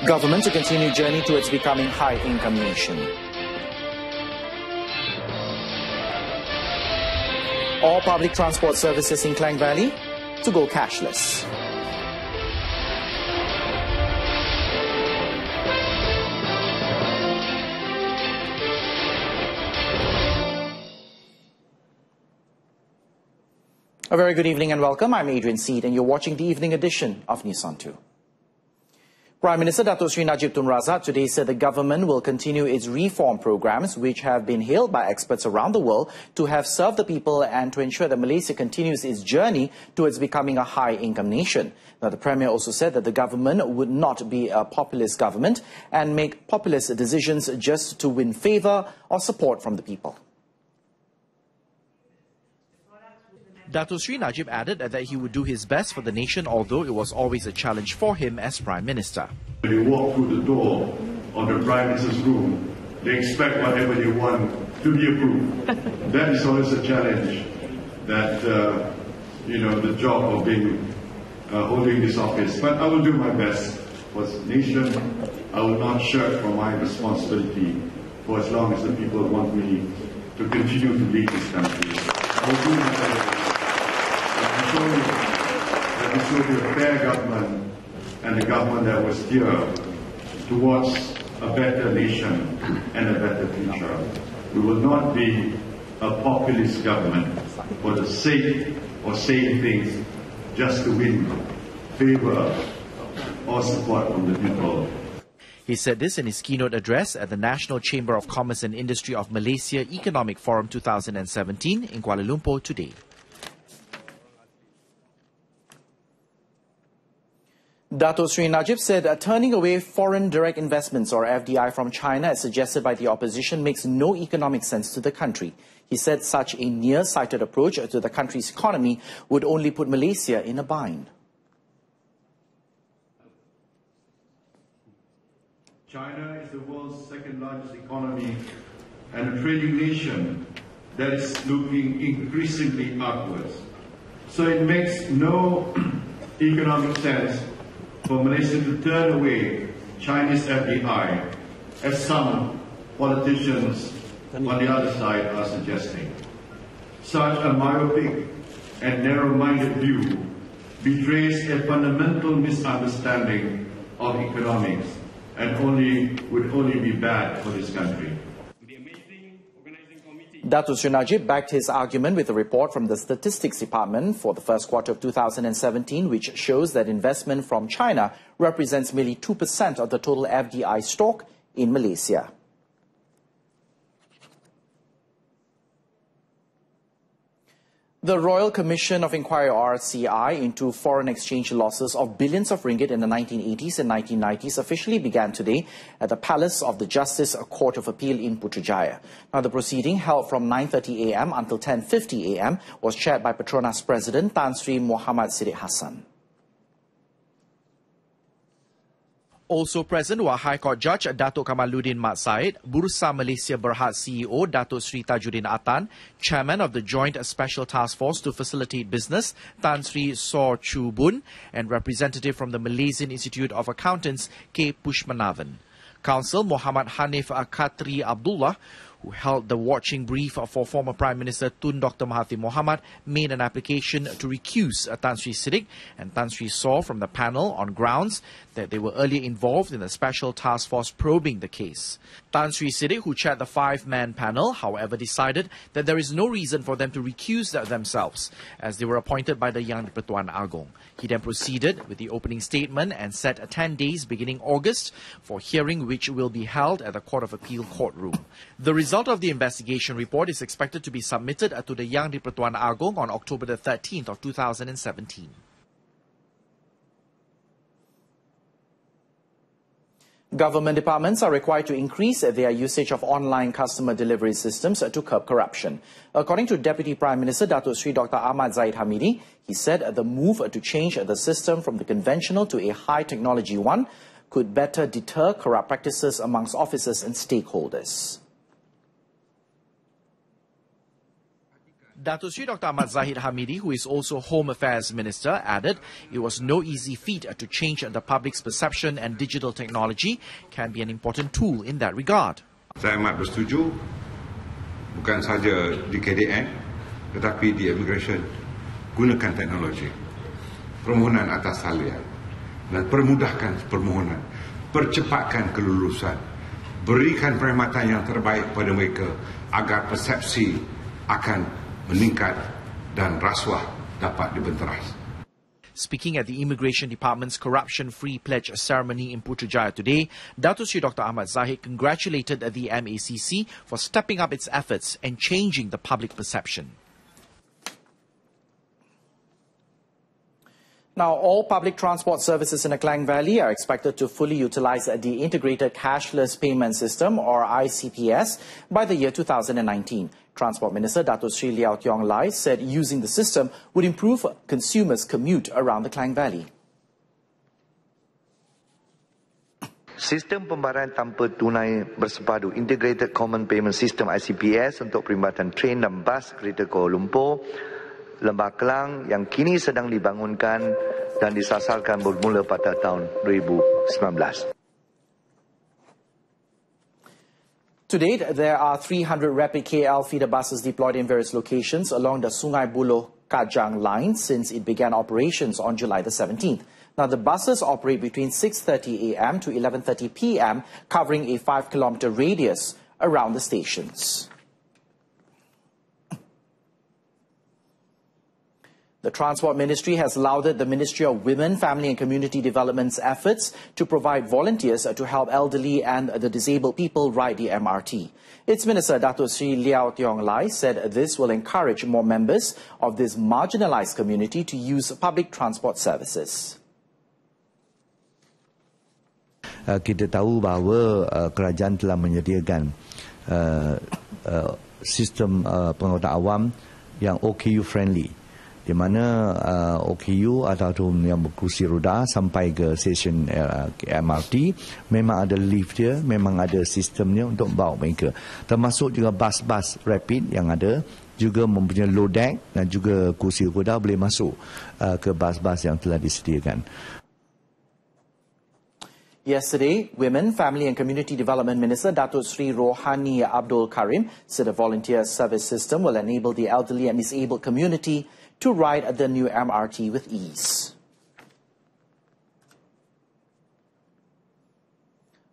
Government to continue journey towards becoming high-income nation. All public transport services in Klang Valley to go cashless. A very good evening and welcome. I'm Adrian Seed and you're watching the evening edition of News on 2. Prime Minister Dato Sri Najib Tun Razak today said the government will continue its reform programs, which have been hailed by experts around the world to have served the people and to ensure that Malaysia continues its journey towards becoming a high-income nation. Now, the Premier also said that the government would not be a populist government and make populist decisions just to win favour or support from the people. Dato Sri Najib added that he would do his best for the nation, although it was always a challenge for him as Prime Minister. When you walk through the door of the Prime Minister's room, they expect whatever they want to be approved. That is always a challenge that, the job of being holding this office. But I will do my best for the nation. I will not shirk from my responsibility for as long as the people want me to continue to lead this country. I will do my best. That this will be a fair government and a government that will steer towards a better nation and a better future. We will not be a populist government for the sake of saying things just to win favour or support from the people. He said this in his keynote address at the National Chamber of Commerce and Industry of Malaysia Economic Forum 2017 in Kuala Lumpur today. Dato Sri Najib said turning away foreign direct investments or FDI from China as suggested by the opposition makes no economic sense to the country. He said such a near-sighted approach to the country's economy would only put Malaysia in a bind. China is the world's second largest economy and a trading nation that is looking increasingly outwards. So it makes no economic sense for Malaysia to turn away Chinese FDI, as some politicians on the other side are suggesting. Such a myopic and narrow-minded view betrays a fundamental misunderstanding of economics and would only be bad for this country. Dato Sri Najib backed his argument with a report from the Statistics Department for the first quarter of 2017, which shows that investment from China represents merely 2% of the total FDI stock in Malaysia. The Royal Commission of Inquiry RCI into foreign exchange losses of billions of ringgit in the 1980s and 1990s officially began today at the Palace of the Justice Court of Appeal in Putrajaya. Now, the proceeding, held from 9:30 a.m. until 10:50 a.m., was chaired by Petronas President Tan Sri Muhammad Siddiq Hassan. Also present were High Court Judge Dato Kamaluddin Mat Said, Bursa Malaysia Berhad CEO Dato Sri Tajuddin Atan, Chairman of the Joint Special Task Force to Facilitate Business Tan Sri Saw Chu Bun, and representative from the Malaysian Institute of Accountants K. Pushmanavan. Counsel Muhammad Hanif Khatri Abdullah, who held the watching brief for former Prime Minister Tun Dr. Mahathir Mohamad, made an application to recuse Tan Sri Siddiq and Tan Sri Saw from the panel on grounds that they were earlier involved in the special task force probing the case. Tan Sri Siddiq, who chaired the five-man panel, however, decided that there is no reason for them to recuse themselves, as they were appointed by the Yang di-Pertuan Agong. He then proceeded with the opening statement and set 10 days beginning August for hearing, which will be held at the Court of Appeal courtroom. The result of the investigation report is expected to be submitted to the Yang di-Pertuan Agong on October the 13th of 2017. Government departments are required to increase their usage of online customer delivery systems to curb corruption. According to Deputy Prime Minister Dato Sri Dr. Ahmad Zahid Hamidi, he said the move to change the system from the conventional to a high-technology one could better deter corrupt practices amongst officers and stakeholders. Dato Sri Dr. Ahmad Zahid Hamidi, who is also Home Affairs Minister, added it was no easy feat to change the public's perception, and digital technology can be an important tool in that regard. Saya amat bersetuju, bukan saja di KDN, tetapi di immigration, gunakan teknologi. Permohonan atas talian dan permudahkan permohonan, percepatkan kelulusan, berikan perkhidmatan yang terbaik pada mereka agar persepsi akan meningkat dan rasuah dapat dibenteras. Speaking at the Immigration Department's Corruption-Free Pledge ceremony in Putrajaya today, Dato Sri Dr. Ahmad Zahid congratulated the MACC for stepping up its efforts and changing the public perception. Now, all public transport services in the Klang Valley are expected to fully utilize the Integrated Cashless Payment System, or ICPS, by the year 2019. Transport Minister Dato Sri Liao Tiong Lai said using the system would improve consumers' commute around the Klang Valley. Sistem pembayaran tanpa tunai bersepadu Integrated Common Payment System ICPS untuk perkhidmatan train dan bas kereta Kuala Lumpur, Lembah Kelang yang kini sedang dibangunkan dan disasarkan bermula pada tahun 2019. To date, there are 300 rapid KL feeder buses deployed in various locations along the Sungai Buloh Kajang line since it began operations on July the 17th. Now, the buses operate between 6:30 a.m. to 11:30 p.m., covering a 5-kilometer radius around the stations. The Transport Ministry has lauded the Ministry of Women, Family and Community Development's efforts to provide volunteers to help elderly and the disabled people ride the MRT. Its Minister Dato Sri Liao Tiong Lai said this will encourage more members of this marginalised community to use public transport services. Kita tahu bahawa kerajaan telah menyediakan sistem pengangkutan awam yang OKU friendly, di mana OKU atau yang berkursi roda sampai ke stesen MRT memang ada lift dia, memang ada sistemnya untuk membawa mereka. Termasuk juga bas-bas rapid yang ada juga mempunyai low deck dan juga kursi roda boleh masuk ke bas-bas yang telah disediakan. Yesterday, Women, Family and Community Development Minister Dato Sri Rohani Abdul Karim said a volunteer service system will enable the elderly and disabled community to ride the new MRT with ease.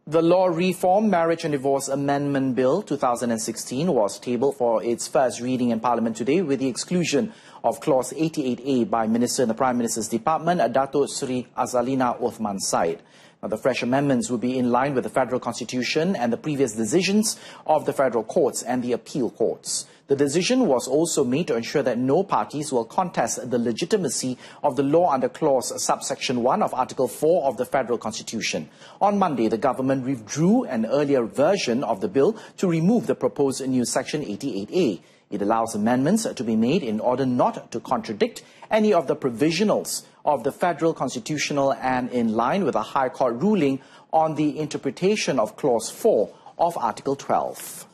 The Law Reform, Marriage and Divorce Amendment Bill 2016 was tabled for its first reading in Parliament today with the exclusion of Clause 88A by Minister in the Prime Minister's Department, Dato Sri Azalina Othman Said. Now, the fresh amendments will be in line with the Federal Constitution and the previous decisions of the Federal Courts and the Appeal Courts. The decision was also made to ensure that no parties will contest the legitimacy of the law under Clause subsection 1 of Article 4 of the Federal Constitution. On Monday, the government withdrew an earlier version of the bill to remove the proposed new Section 88A. It allows amendments to be made in order not to contradict any of the provisionals of the Federal Constitutional and in line with a High Court ruling on the interpretation of Clause 4 of Article 12.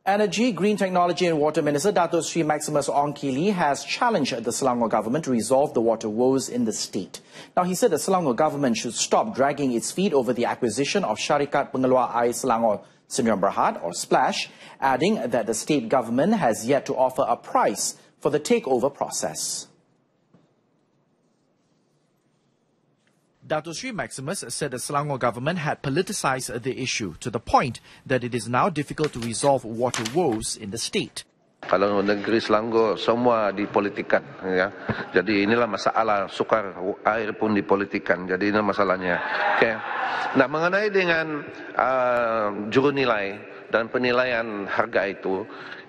Energy, Green Technology and Water Minister Dato Sri Maximus Ongkili has challenged the Selangor government to resolve the water woes in the state. Now, he said the Selangor government should stop dragging its feet over the acquisition of Syarikat Pengeluar Air Selangor Sdn Bhd, or SPLASH, adding that the state government has yet to offer a price for the takeover process. Dato Sri Maximus said the Selangor government had politicized the issue to the point that it is now difficult to resolve water woes in the state. Kalau negeri Selangor semua dipolitikan, ya. Jadi inilah masalah, sukar air pun dipolitikan. Jadi ini masalahnya. Okay. Nah, mengenai dengan juru nilai dan penilaian harga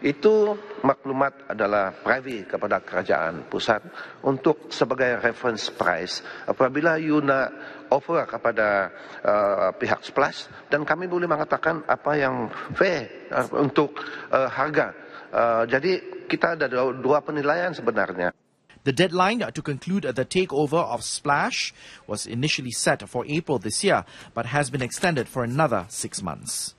itu maklumat adalah private kepada kerajaan pusat untuk sebagai reference price apabila you nak offer kepada pihak SPLASH, dan kami boleh mengatakan apa yang fair untuk harga. Jadi kita ada dua penilaian sebenarnya. The deadline to conclude the takeover of SPLASH was initially set for April this year, but has been extended for another 6 months.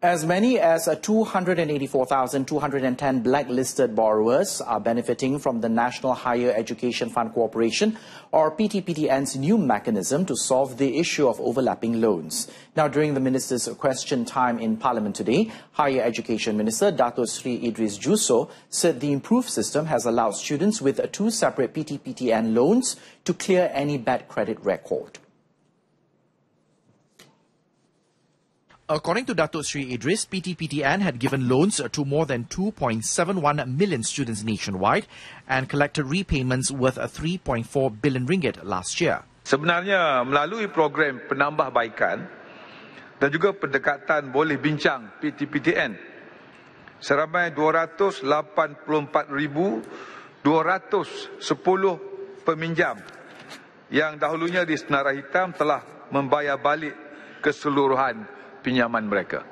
As many as 284,210 blacklisted borrowers are benefiting from the National Higher Education Fund Cooperation, or PTPTN's new mechanism to solve the issue of overlapping loans. Now, during the Minister's question time in Parliament today, Higher Education Minister Dato Sri Idris Juso said the improved system has allowed students with two separate PTPTN loans to clear any bad credit record. According to Dato Sri Idris, PTPTN had given loans to more than 2.71 million students nationwide and collected repayments worth 3.4 billion ringgit last year. Sebenarnya melalui program penambahbaikan dan juga pendekatan boleh bincang PTPTN, seramai 284,210 peminjam yang dahulunya di senarai hitam telah membayar balik keseluruhan pinjaman mereka.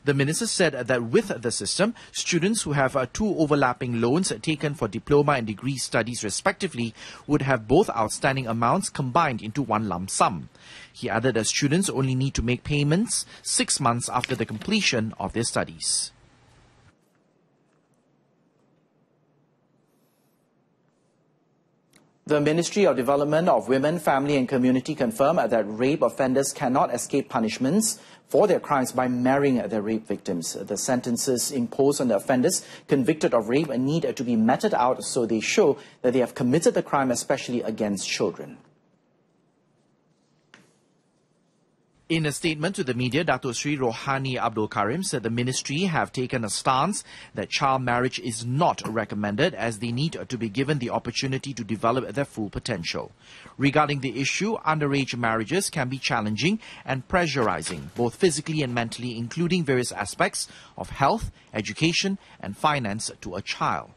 The minister said that with the system, students who have two overlapping loans taken for diploma and degree studies respectively would have both outstanding amounts combined into one lump sum. He added that students only need to make payments 6 months after the completion of their studies. The Ministry of Development of Women, Family and Community confirmed that rape offenders cannot escape punishments for their crimes by marrying their rape victims. The sentences imposed on the offenders convicted of rape need to be meted out so they show that they have committed the crime, especially against children. In a statement to the media, Dato Sri Rohani Abdul Karim said the ministry have taken a stance that child marriage is not recommended as they need to be given the opportunity to develop their full potential. Regarding the issue, underage marriages can be challenging and pressurizing, both physically and mentally, including various aspects of health, education and finance to a child.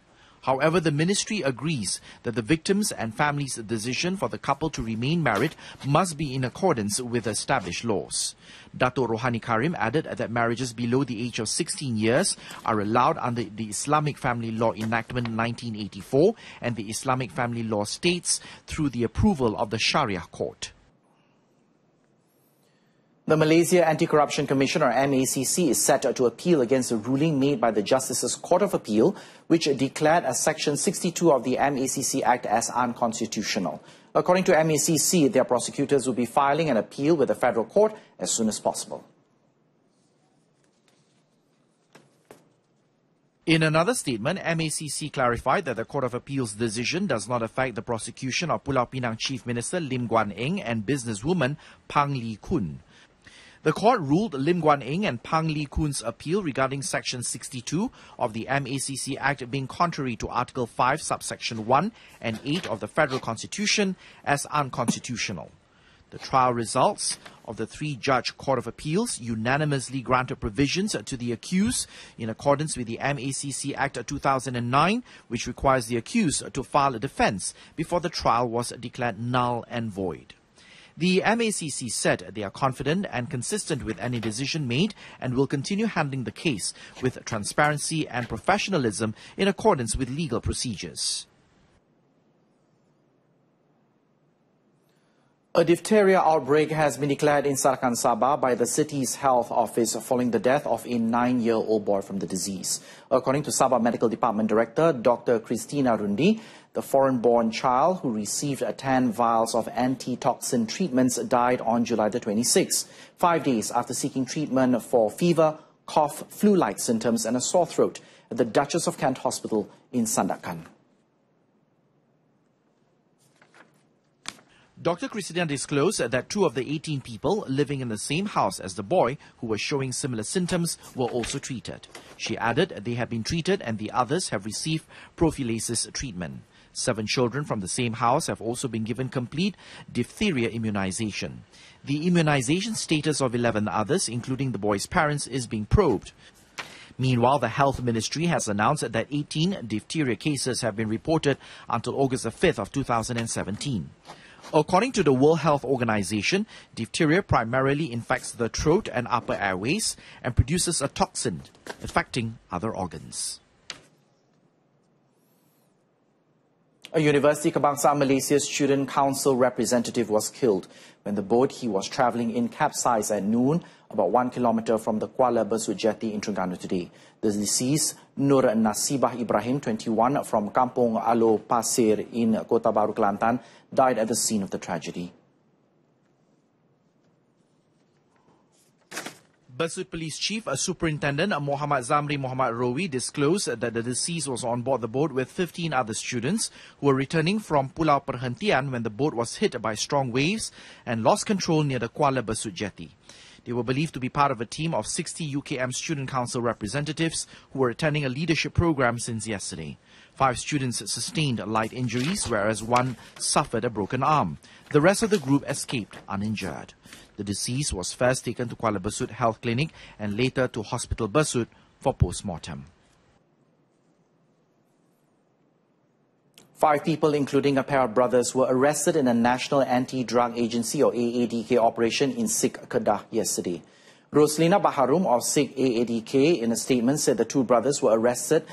However, the ministry agrees that the victims' and families' decision for the couple to remain married must be in accordance with established laws. Dato Rohani Karim added that marriages below the age of 16 years are allowed under the Islamic Family Law Enactment 1984 and the Islamic Family Law states through the approval of the Sharia Court. The Malaysia Anti-Corruption Commission, or MACC, is set to appeal against a ruling made by the Justices' Court of Appeal, which declared Section 62 of the MACC Act as unconstitutional. According to MACC, their prosecutors will be filing an appeal with the federal court as soon as possible. In another statement, MACC clarified that the Court of Appeal's decision does not affect the prosecution of Pulau Pinang Chief Minister Lim Guan Eng and businesswoman Pang Lee Kun. The court ruled Lim Guan Eng and Pang Lee Kun's appeal regarding Section 62 of the MACC Act being contrary to Article 5, Subsection 1 and 8 of the Federal Constitution as unconstitutional. The trial results of the three-judge Court of Appeals unanimously granted provisions to the accused in accordance with the MACC Act 2009, which requires the accused to file a defense before the trial was declared null and void. The MACC said they are confident and consistent with any decision made and will continue handling the case with transparency and professionalism in accordance with legal procedures. A diphtheria outbreak has been declared in Sarakan, Sabah by the city's health office following the death of a 9-year-old boy from the disease. According to Sabah Medical Department Director Dr. Christina Rundi, the foreign-born child who received 10 vials of antitoxin treatments died on July the 26th, 5 days after seeking treatment for fever, cough, flu-like symptoms and a sore throat at the Duchess of Kent Hospital in Sandakan. Dr. Christina disclosed that 2 of the 18 people living in the same house as the boy who were showing similar symptoms were also treated. She added they have been treated and the others have received prophylaxis treatment. 7 children from the same house have also been given complete diphtheria immunization. The immunization status of 11 others, including the boy's parents, is being probed. Meanwhile, the Health Ministry has announced that 18 diphtheria cases have been reported until August 5th of 2017. According to the World Health Organization, diphtheria primarily infects the throat and upper airways and produces a toxin affecting other organs. A University Kebangsaan Malaysia Student Council representative was killed when the boat he was travelling in capsized at noon about 1 kilometer from the Kuala Besut jetty in Terengganu today. The deceased, Nur Nasibah Ibrahim, 21, from Kampung Alo Pasir in Kota Baru, Kelantan, died at the scene of the tragedy. Besut Police Chief Superintendent Muhammad Zamri Muhammad Rowi disclosed that the deceased was on board the boat with 15 other students who were returning from Pulau Perhentian when the boat was hit by strong waves and lost control near the Kuala Besut jetty. They were believed to be part of a team of 60 UKM Student Council representatives who were attending a leadership program since yesterday. 5 students sustained light injuries, whereas 1 suffered a broken arm. The rest of the group escaped uninjured. The deceased was first taken to Kuala Besut Health Clinic and later to Hospital Besut for post-mortem. 5 people, including a pair of brothers, were arrested in a National Anti-Drug Agency or AADK operation in SIK Kedah yesterday. Roslina Baharum of SIK AADK in a statement said the 2 brothers were arrested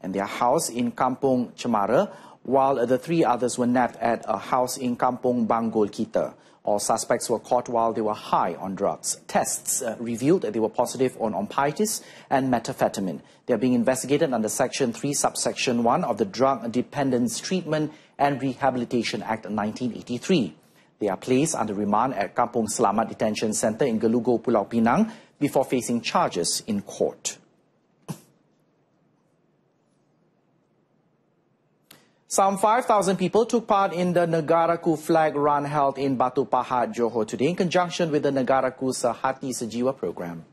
and their house in Kampung Cemara, while the 3 others were nabbed at a house in Kampung Banggol Kita. All suspects were caught while they were high on drugs. Tests revealed that they were positive on ompitis and methamphetamine. They are being investigated under Section 3, Subsection 1 of the Drug Dependence Treatment and Rehabilitation Act 1983. They are placed under remand at Kampung Selamat Detention Centre in Gelugo, Pulau Pinang before facing charges in court. Some 5,000 people took part in the Negaraku flag run held in Batu Pahat, Johor today in conjunction with the Negaraku Sehati Sejiwa program.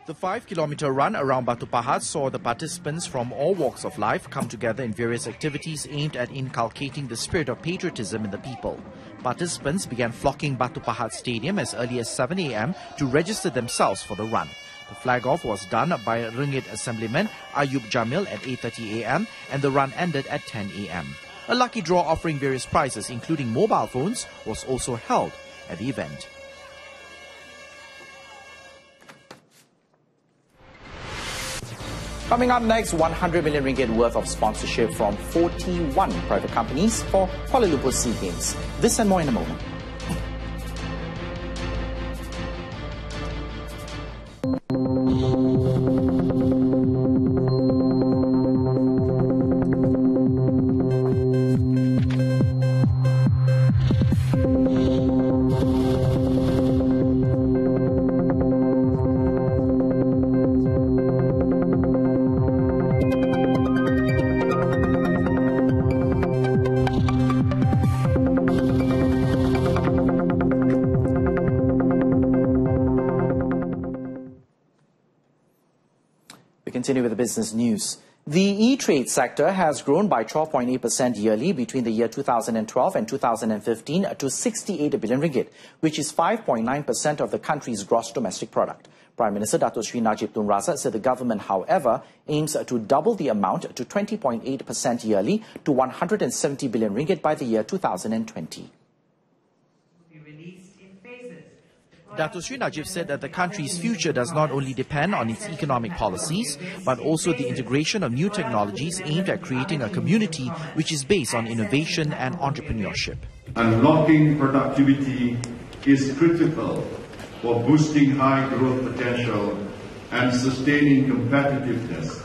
The 5-kilometer run around Batu Pahat saw the participants from all walks of life come together in various activities aimed at inculcating the spirit of patriotism in the people. Participants began flocking Batu Pahat Stadium as early as 7 a.m. to register themselves for the run. The flag-off was done by Ringit Assemblyman Ayub Jamil at 8:30 a.m. and the run ended at 10 a.m. A lucky draw offering various prizes, including mobile phones, was also held at the event. Coming up next, 100 million ringgit worth of sponsorship from 41 private companies for Kuala Lumpur SEA Games. This and more in a moment. Continue with the business news. The e-trade sector has grown by 12.8% yearly between the year 2012 and 2015 to 68 billion ringgit, which is 5.9% of the country's gross domestic product. Prime Minister Dato Sri Najib Tun Razak said the government, however, aims to double the amount to 20.8% yearly to 170 billion ringgit by the year 2020. Dato Sri Najib said that the country's future does not only depend on its economic policies, but also the integration of new technologies aimed at creating a community which is based on innovation and entrepreneurship. Unlocking productivity is critical for boosting high growth potential and sustaining competitiveness.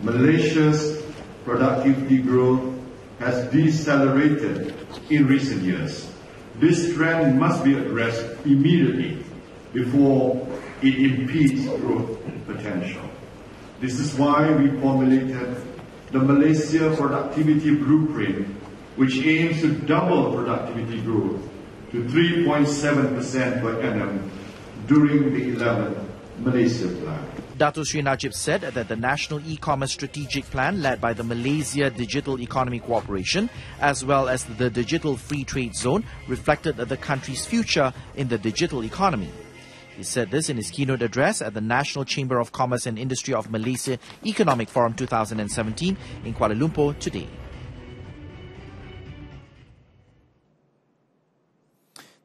Malaysia's productivity growth has decelerated in recent years. This trend must be addressed immediately before it impedes growth potential. This is why we formulated the Malaysia Productivity Blueprint, which aims to double productivity growth to 3.7% per annum during the 11th Malaysia Plan. Dato Sri Najib said that the National E-Commerce Strategic Plan led by the Malaysia Digital Economy Cooperation as well as the Digital Free Trade Zone reflected the country's future in the digital economy. He said this in his keynote address at the National Chamber of Commerce and Industry of Malaysia Economic Forum 2017 in Kuala Lumpur today.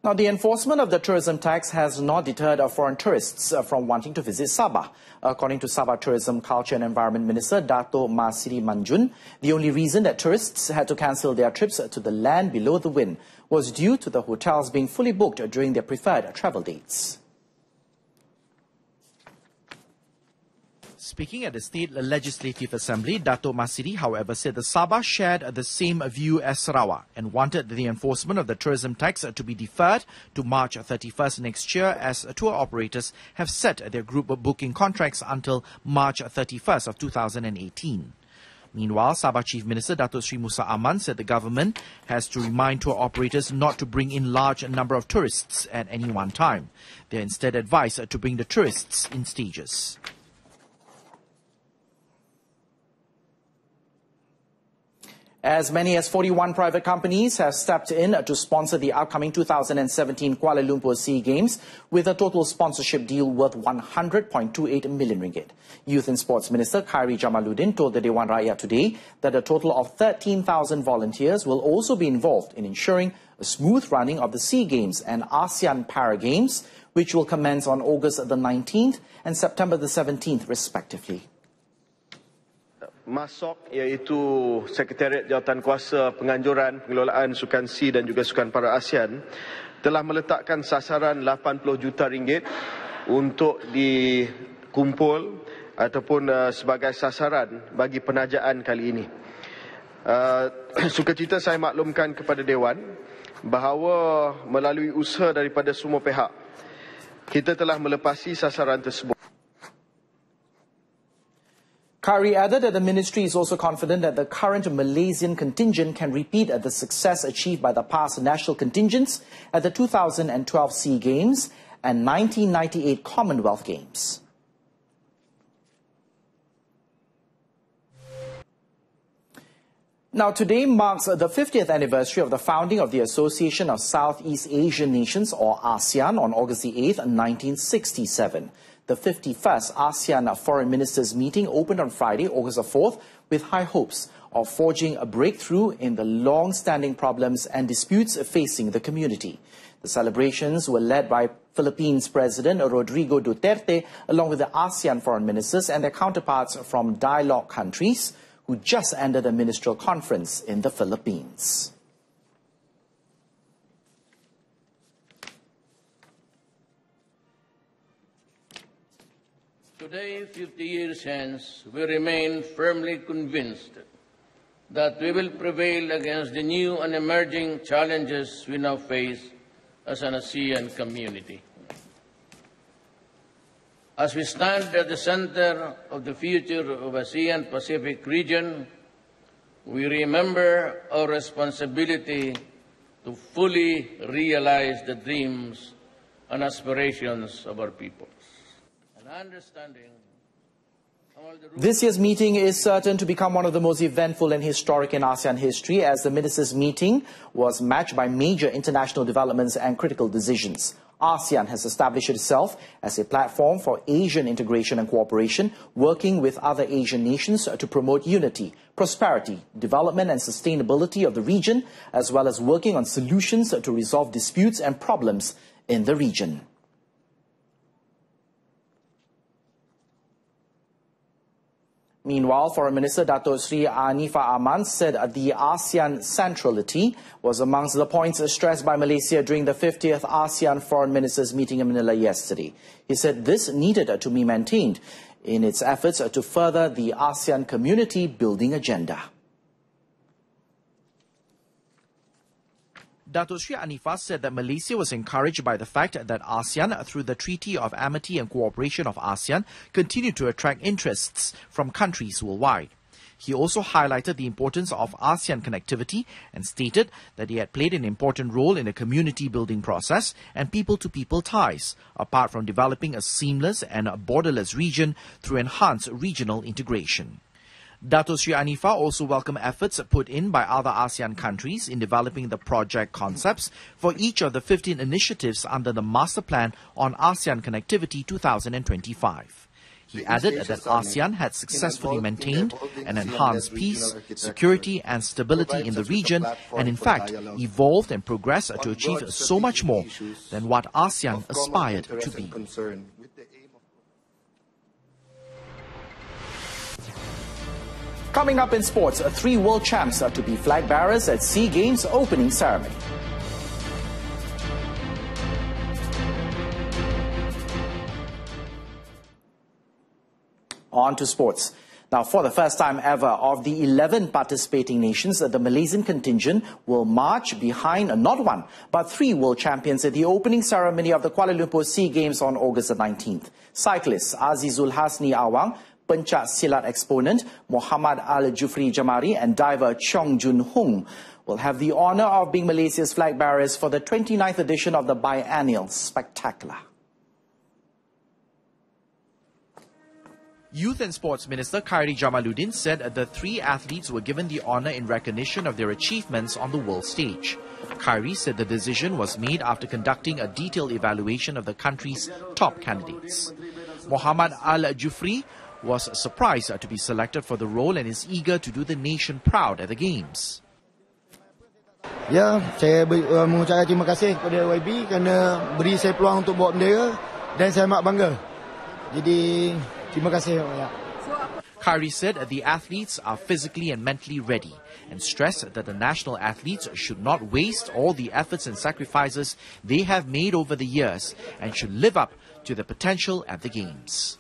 Now, the enforcement of the tourism tax has not deterred foreign tourists from wanting to visit Sabah. According to Sabah Tourism, Culture and Environment Minister Dato' Masri Manjun, the only reason that tourists had to cancel their trips to the land below the wind was due to the hotels being fully booked during their preferred travel dates. Speaking at the State Legislative Assembly, Dato' Masiri, however, said the Sabah shared the same view as Sarawak and wanted the enforcement of the tourism tax to be deferred to March 31st next year, as tour operators have set their group booking contracts until March 31st of 2018. Meanwhile, Sabah Chief Minister Dato' Sri Musa Aman said the government has to remind tour operators not to bring in large number of tourists at any one time. They are instead advised to bring the tourists in stages. As many as 41 private companies have stepped in to sponsor the upcoming 2017 Kuala Lumpur SEA Games with a total sponsorship deal worth 100.28 million ringgit. Youth and Sports Minister Khairi Jamaluddin told the Dewan Rakyat today that a total of 13,000 volunteers will also be involved in ensuring a smooth running of the SEA Games and ASEAN Para Games, which will commence on August the 19th and September the 17th respectively. MACC, iaitu Sekretariat Jawatankuasa Penganjuran Pengelolaan Sukan SEA dan juga Sukan Para ASEAN, telah meletakkan sasaran 80 juta ringgit untuk dikumpul ataupun sebagai sasaran bagi penajaan kali ini. Sukacita saya maklumkan kepada Dewan bahawa melalui usaha daripada semua pihak, kita telah melepasi sasaran tersebut. Khairi added that the ministry is also confident that the current Malaysian contingent can repeat the success achieved by the past national contingents at the 2012 SEA Games and 1998 Commonwealth Games. Now, today marks the 50th anniversary of the founding of the Association of Southeast Asian Nations, or ASEAN, on August the 8th, 1967. The 51st ASEAN Foreign Ministers meeting opened on Friday, August the 4th, with high hopes of forging a breakthrough in the long-standing problems and disputes facing the community. The celebrations were led by Philippines President Rodrigo Duterte, along with the ASEAN foreign ministers and their counterparts from dialogue countries, who just ended a ministerial conference in the Philippines. Today, 50 years hence, we remain firmly convinced that we will prevail against the new and emerging challenges we now face as an ASEAN community. As we stand at the center of the future of ASEAN Pacific region, we remember our responsibility to fully realize the dreams and aspirations of our peoples. This year's meeting is certain to become one of the most eventful and historic in ASEAN history, as the ministers' meeting was matched by major international developments and critical decisions. ASEAN has established itself as a platform for Asian integration and cooperation, working with other Asian nations to promote unity, prosperity, development and sustainability of the region, as well as working on solutions to resolve disputes and problems in the region. Meanwhile, Foreign Minister Dato' Sri Anifah Aman said the ASEAN centrality was amongst the points stressed by Malaysia during the 50th ASEAN Foreign Ministers meeting in Manila yesterday. He said this needed to be maintained in its efforts to further the ASEAN community building agenda. Dato' Sri Anifah said that Malaysia was encouraged by the fact that ASEAN, through the Treaty of Amity and Cooperation of ASEAN, continued to attract interests from countries worldwide. He also highlighted the importance of ASEAN connectivity and stated that it had played an important role in the community-building process and people-to-people ties, apart from developing a seamless and borderless region through enhanced regional integration. Dato' Sri Anifah also welcomed efforts put in by other ASEAN countries in developing the project concepts for each of the 15 initiatives under the Master Plan on ASEAN Connectivity 2025. He added that ASEAN had successfully maintained and enhanced peace, security and stability in the region, and in fact evolved and progressed to achieve so much more than what ASEAN aspired to be. Coming up in sports, 3 world champs are to be flag bearers at SEA Games opening ceremony. On to sports. Now, for the first time ever of the 11 participating nations, the Malaysian contingent will march behind not one, but 3 world champions at the opening ceremony of the Kuala Lumpur SEA Games on August the 19th. Cyclists Azizul Hasni Awang, pencak silat exponent Muhammad Al-Jufri Jamari and diver Chong Jun Hung will have the honour of being Malaysia's flag bearers for the 29th edition of the biennial spectacular. Youth and Sports Minister Khairi Jamaluddin said the 3 athletes were given the honour in recognition of their achievements on the world stage. Khairi said the decision was made after conducting a detailed evaluation of the country's top candidates. Muhammad Al-Jufri was surprised to be selected for the role and is eager to do the nation proud at the Games. Ya, saya mengucapkan terima kasih kepada YB kerana beri saya peluang untuk bawa bendera dan saya amat bangga. Jadi, terima kasih. Khairi said the athletes are physically and mentally ready and stressed that the national athletes should not waste all the efforts and sacrifices they have made over the years and should live up to their potential at the Games.